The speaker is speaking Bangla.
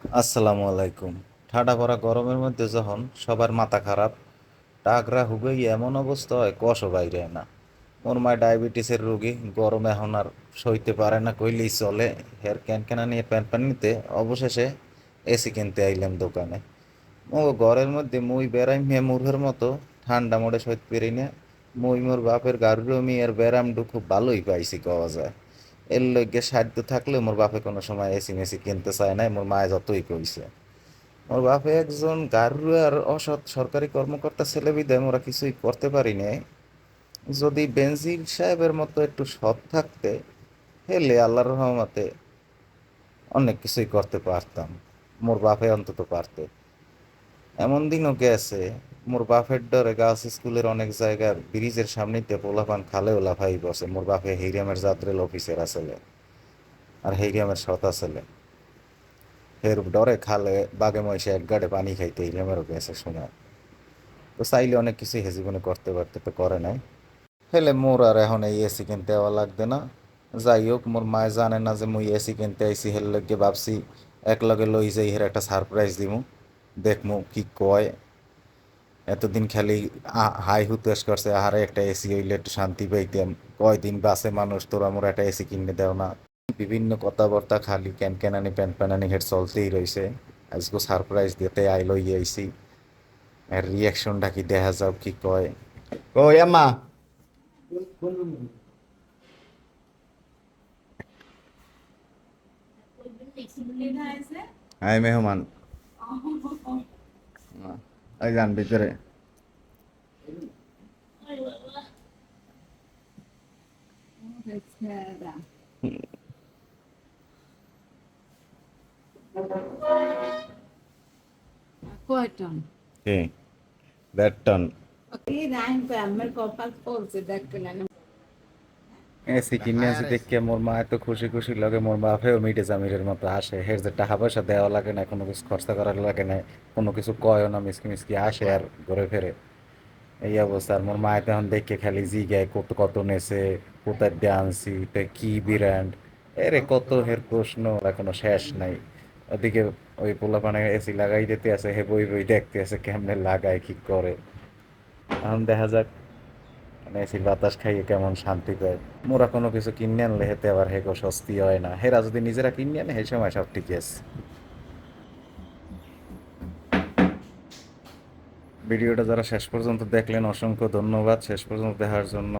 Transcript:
আসসালামু আলাইকুম। ঠাডা পড়া গরমের মধ্যে যখন সবার মাথা খারাপ, টাকরা হুগেই এমন অবস্থা হয় কষও বাইরে না। মোর মায় ডায়াবেটিসের রোগী, গরম এখন আর সইতে পারে না কইলেই চলে। হের ক্যানকেনা নিয়ে প্যান প্যান নিতে অবশেষে এসি কিনতে আইলাম দোকানে। ও ঘরের মধ্যে মুই বেড়াইম হে মুরহের মতো ঠান্ডা মোড়ে সইতে পেরি না। মুই মোর বাপের গারুরমি আর ব্যারামডু খুব ভালোই পাইছি কওয়া যায়। এর লইগে সাধ্য থাকলে মোর বাপে কোনো সময় এসি মেসি কিনতে চায় নাই, মোর মায়ে যতই কইছে। ওর বাপে একজন গারুর আর অসৎ সরকারি কর্মকর্তা ছেলে বিদায় মোরা কিছুই করতে পারি নাই। যদি বেনজির সাহেবের মতো একটু সৎ থাকতে, হেলে আল্লাহর রহমতে অনেক কিছুই করতে পারতাম। মোর বাপে অন্তত পারতে। এমন দিনও গেছে, মোর বাপের ডরে গার্লস স্কুলের অনেক জায়গার ব্রিজের সামনেতে পোলাপান খালে লাফাই বসে। মোর বাপে হেইরিয়ামের জাতরেল অফিসের আসলে, আর হেইরিয়ামের সৎ আসলে। ফের ডরে খালে বাগে মহিষে এক গাড়ে পানি খাইতে হেইরিয়ামেরও গেছে সময়। তো চাইলে অনেক কিছুই হে জীবনে করতে পারতে, তো করে নাই। হেলে মোর আর এখন এই এসি কিনতে দেওয়া লাগবে না। যাই হোক, মোর মায়ে জানে না যে মুই এসি কিনতে আইসি, হের লগে ভাবছি এক লগে লই যাই, হের একটা সারপ্রাইজ দিমু। দেখমু কি কয়। এতদিন খালি হাই হুতাশ করছে, আহারে একটা এসি হইলে একটু শান্তি পাইতাম। কয়দিন বাসে মানুষ, তোরা মোর একটা এসি কিনে দেও না। বিভিন্ন কথাবার্তা খালি ক্যান ক্যানানি প্যান প্যানানি হের চলতেই রইছে। আজকে সারপ্রাইজ দিতে আইলই আইসি। এর রিয়াকশনটা কি দেখা যাও কি কয়। কই আম্মা। হাই মেহমান। এই যান ভিতরে। কয়টন? কি দেড় টন এই রাইন তো আমার কপাল পড়ছে দেখতে না। এসি কিনে আছি দেখে মোর মা এত খুশি খুশি লাগে, মোর বাপেও মিটে জামিরের মতো আসে। হের যে টাকা পয়সা দেওয়া লাগে না, কোনো কিছু খরচা করার লাগে না, কোনো কিছু কয়ও না, মিসকি মিসকি আসে আর ঘুরে ফেরে। এই অবস্থা। আর মোর মা তখন দেখে খালি জিগায় কত কত নেছে, কোথায় দিয়ে আনছি, তা কি ব্র্যান্ড। এরে কত হের প্রশ্ন এখনো শেষ নাই। ওদিকে ওই পোলাপানে এসি লাগাই দিতে আছে, হে বই বই দেখতে আছে কেমনে লাগায় কি করে। এখন দেখা যাক, মানে এসির বাতাস খাইয়ে কেমন শান্তি পায়। মোরা কোনো কিছু কিনে আনলে হেতে আবার হেগো স্বস্তি হয় না। হেরা যদি নিজেরা কিনে আনে সেই সময় সব ঠিক আছে। ভিডিওটা যারা শেষ পর্যন্ত দেখলেন অসংখ্য ধন্যবাদ শেষ পর্যন্ত দেখার জন্য।